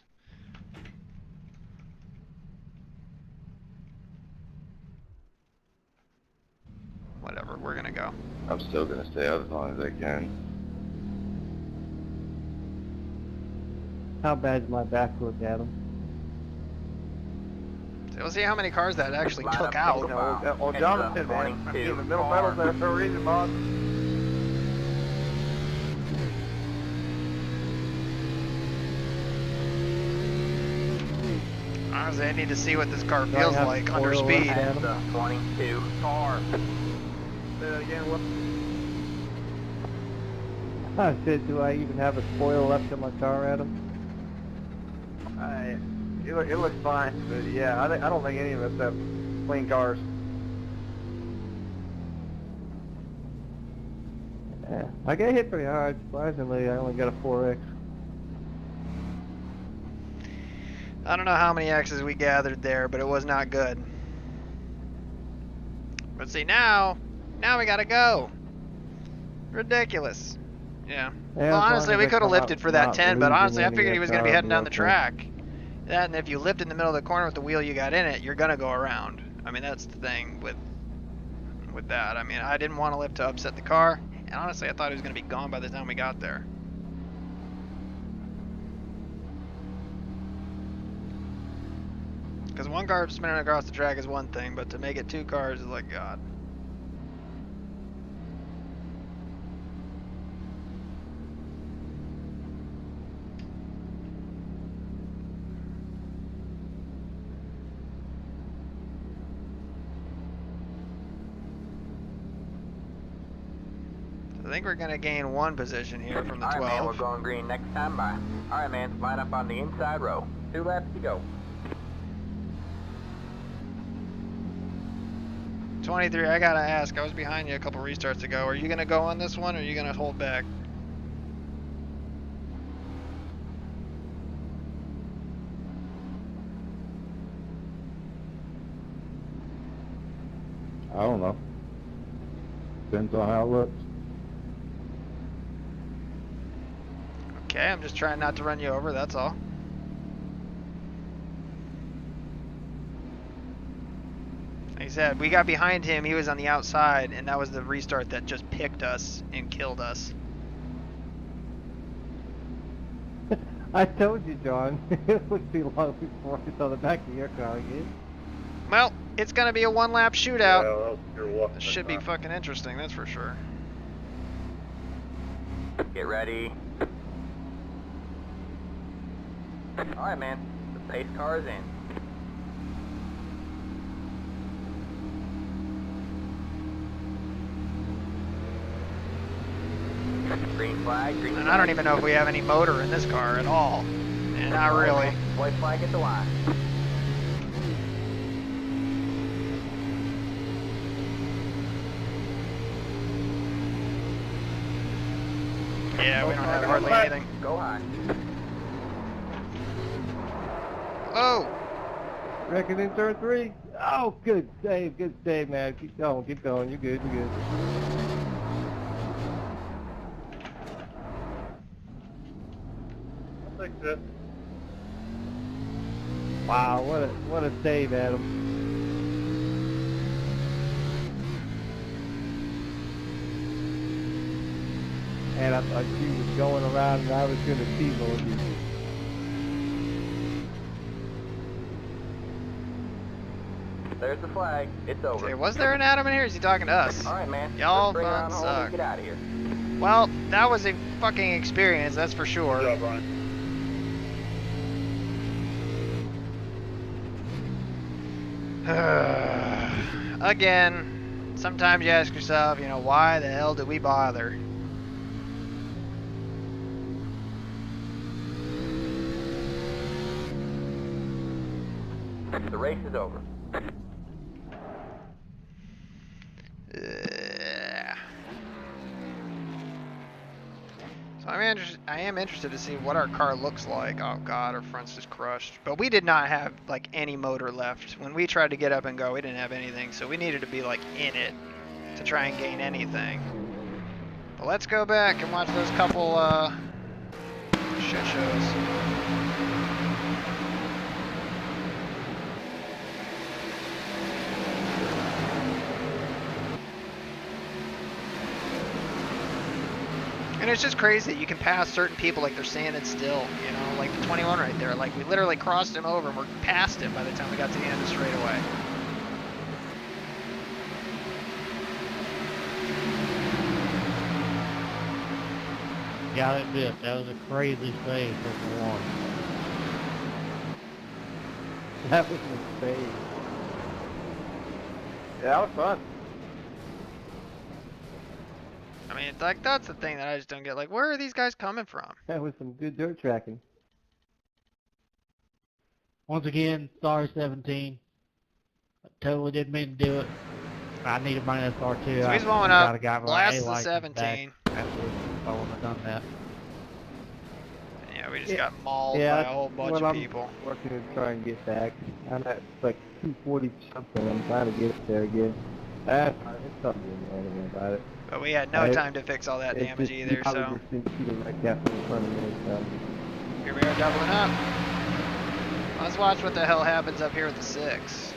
Whatever, we're gonna go. I'm still going to stay out as long as I can. How bad's my back look, Adam? So we'll see how many cars that actually Line took up, out. single file. Well, Heads Jonathan, up, man, 22, I'm giving middle medals there for a reason, boss. Honestly, I need to see what this car Do I feels have like under oil speed. left? Heads up, 22, car. Say that again, what? I said, do I even have a spoil left in my car, Adam? It looks fine, but yeah, I don't think any of us have clean cars. Yeah, I got hit pretty hard. Surprisingly, I only got a 4X. I don't know how many X's we gathered there, but it was not good. But see, now we gotta go. Ridiculous. Yeah. Yeah, Well, as long honestly, as we I could have come lifted out for that not 10, but losing honestly, I any figured he was going to be XR, heading down the okay. track. That, and if you lift in the middle of the corner with the wheel you got in it, you're going to go around. I mean, that's the thing with that. I mean, I didn't want to lift to upset the car, and honestly, I thought he was going to be gone by the time we got there. Because one car spinning across the track is one thing, but to make it 2 cars is like, God. I think we're going to gain 1 position here from the 12. Alright, man, we're going green next time by. Alright, man, line up on the inside row. 2 laps to go. 23, I gotta ask, I was behind you a couple restarts ago. Are you gonna go on this one, or are you gonna hold back? I don't know. Depends on how it looks. Okay, I'm just trying not to run you over, that's all. Like I said, we got behind him, he was on the outside, and that was the restart that just picked us and killed us. I told you, John. It would be long before I saw the back of your car again. Well, it's gonna be a 1-lap Yeah, shootout. that was pure luck. This should be fucking interesting, that's for sure. Get ready. Alright, man, the pace car is in. Green flag, green flag. And I don't even know if we have any motor in this car at all. And not really. White flag at the line. Yeah, we don't have hardly anything. Go high. Oh! Wrecking in turn 3. Oh, good save, man. Keep going, you're good, you're good. I'll take that. Wow, what a save, Adam. And I thought you was going around and I was gonna T-bone you. There's the flag. It's over. Say, was there an Adam in here? Or is he talking to us? Alright, man. Y'all Let's bring her on fun home and suck. get out of here. Well, that was a fucking experience, that's for Good sure. job, Brian. Again, sometimes you ask yourself, you know, why the hell did we bother? The race is over. So I am interested to see what our car looks like. Oh god, our front's just crushed. But we did not have like any motor left. When we tried to get up and go, we didn't have anything. So we needed to be like in it to try and gain anything. But let's go back and watch those couple shit shows. And it's just crazy that you can pass certain people like they're standing still, you know, like the 21 right there. Like we literally crossed him over and we're past him by the time we got to the end of the straightaway. Got it bit. That was a crazy save for one. That was insane. Yeah, that was fun. I mean, like that's the thing that I just don't get. Like, where are these guys coming from? That was some good dirt tracking. Once again, sorry 17. I totally didn't mean to do it. I need to bring SR2. So he's I blowing got up, a guy with blast A the license 17. back. I wouldn't have done that. Yeah, we just Yeah. got mauled Yeah, by a whole bunch what of I'm people. working to try and get back. I'm at like 240 something. I'm trying to get it there again. It's something annoying about it. But we had no time to fix all that It's damage just, either, you probably so just didn't see the right gap in front of me. So. here we are doubling up. Let's watch what the hell happens up here with the 6.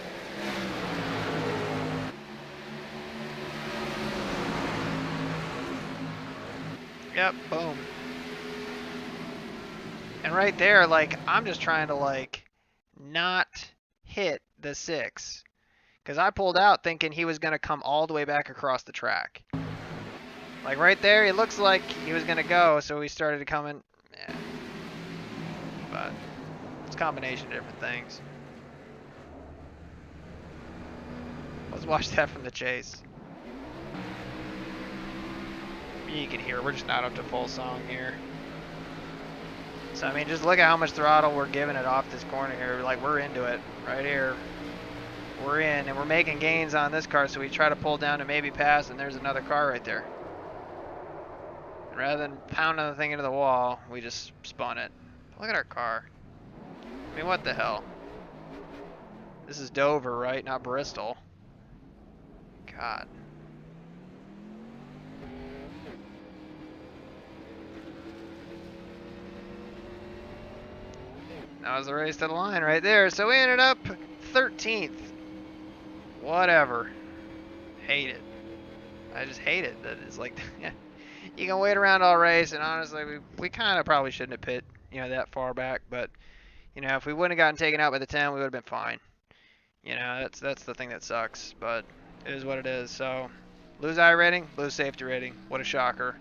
Yep, boom. And right there, like, I'm just trying to, like, not hit the 6. Because I pulled out thinking he was going to come all the way back across the track. Like, right there, it looks like he was going to go, so we started coming. Yeah. But it's a combination of different things. Let's watch that from the chase. You can hear, we're just not up to full song here. So, I mean, just look at how much throttle we're giving it off this corner here. Like, we're into it right here. We're in, and we're making gains on this car, so we try to pull down to maybe pass, and there's another car right there. And rather than pounding the thing into the wall, we just spun it. Look at our car. I mean, what the hell? This is Dover, right? Not Bristol. God. That was the race to the line right there. So we ended up 13th. Whatever. Hate it. I just hate it. That is like, you can wait around all race, and honestly, we kind of probably shouldn't have pit, you know, that far back. But, you know, if we wouldn't have gotten taken out by the 10, we would have been fine. You know, that's the thing that sucks. But it is what it is. So, lose I rating, lose safety rating. What a shocker.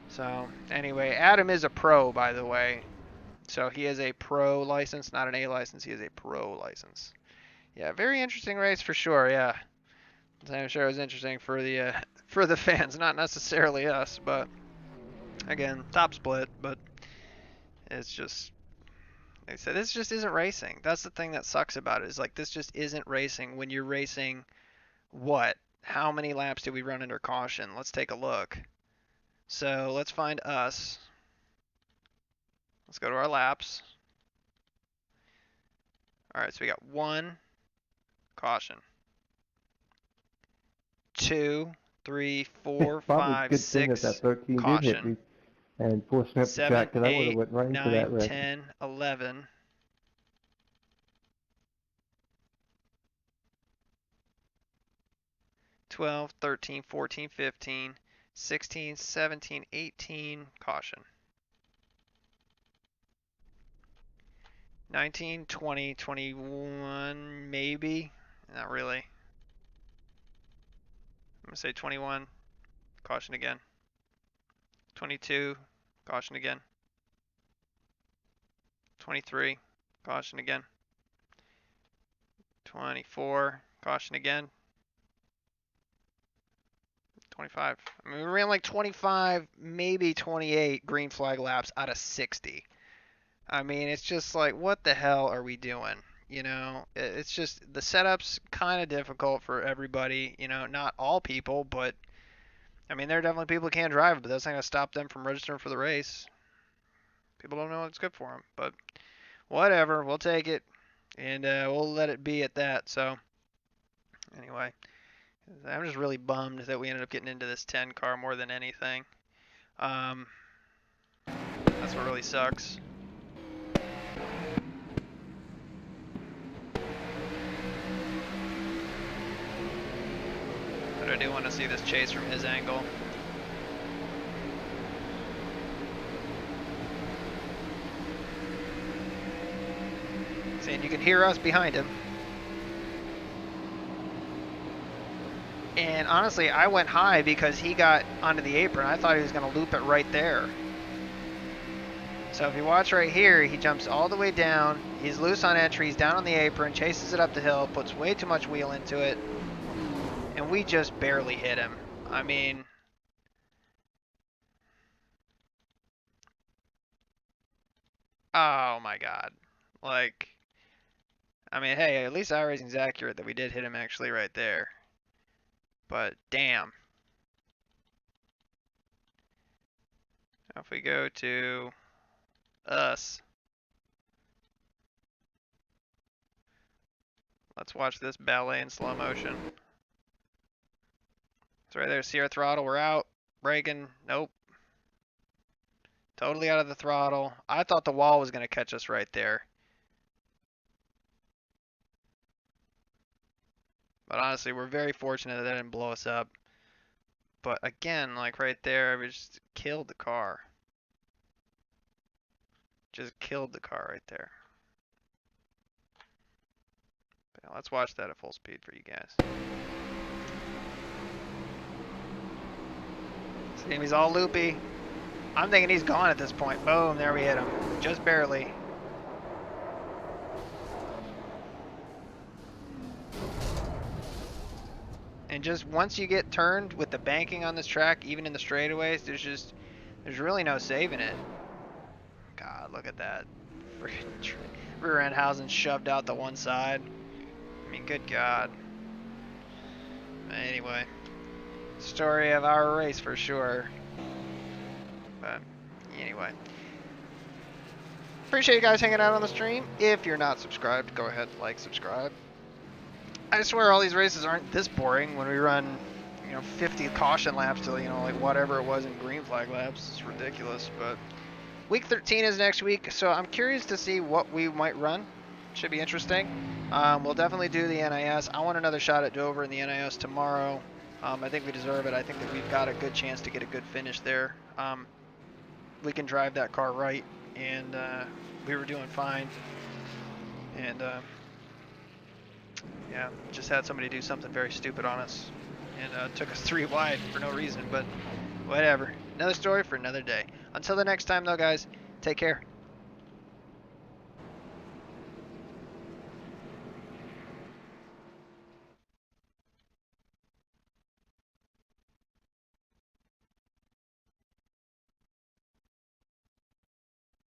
So, anyway, Adam is a pro, by the way. So he is a pro license, not an A license. He is a pro license. Yeah, very interesting race for sure. Yeah, I'm sure it was interesting for the fans, not necessarily us. But again, top split. But it's just, like I said, this just isn't racing. That's the thing that sucks about it. Is like this just isn't racing. When you're racing, what? How many laps did we run under caution? Let's take a look. So let's find us. Let's go to our laps. All right, so we got 1 caution, 2, 3, 4, Probably 5, good thing that 6 that 13 did hit me caution, and forced me up the 7, track because I would have 8, went right into that 9, wreck. 10, 11, 12, 13, 14, 15, 16, 17, 18 caution, 19, 20, 21 maybe, not really. I'm gonna say 21, caution again. 22, caution again. 23, caution again. 24, caution again. 25. I mean, we ran like 25, maybe 28 green flag laps out of 60. I mean, it's just like, what the hell are we doing? You know, it's just the setup's kind of difficult for everybody. You know, not all people, but I mean, there are definitely people who can't drive, but that's not gonna stop them from registering for the race. People don't know what's good for them, but whatever, we'll take it, and we'll let it be at that. So anyway, I'm just really bummed that we ended up getting into this 10 car more than anything. That's what really sucks. But I do want to see this chase from his angle. See, and you can hear us behind him. And honestly, I went high because he got onto the apron. I thought he was going to loop it right there. So if you watch right here, he jumps all the way down. He's loose on entry. He's down on the apron, chases it up the hill, puts way too much wheel into it. And we just barely hit him. I mean, oh my God. Like, I mean, hey, at least iRacing's accurate that we did hit him actually right there. But damn. Now if we go to us, let's watch this ballet in slow motion. It's right there. See our throttle. We're out. Braking. Nope. Totally out of the throttle. I thought the wall was going to catch us right there. But honestly, we're very fortunate that didn't blow us up. But again, like right there, we just killed the car. Just killed the car right there. But yeah, let's watch that at full speed for you guys. See him, he's all loopy. I'm thinking he's gone at this point. Boom, there we hit him. Just barely. And just once you get turned with the banking on this track, even in the straightaways, there's really no saving it. God, look at that. Rear end housing shoved out the one side. I mean, good God. Anyway, story of our race for sure. But anyway, appreciate you guys hanging out on the stream. If you're not subscribed, go ahead and like, subscribe. I swear all these races aren't this boring when we run, 50 caution laps to, like whatever it was in green flag laps. It's ridiculous, but week 13 is next week, so I'm curious to see what we might run. Should be interesting. We'll definitely do the NIS. I want another shot at Dover in the NIS tomorrow. I think we deserve it. I think that we've got a good chance to get a good finish there. We can drive that car right, and we were doing fine. And yeah, just had somebody do something very stupid on us, and took us 3 wide for no reason, but whatever. Another story for another day. Until the next time though, guys, take care.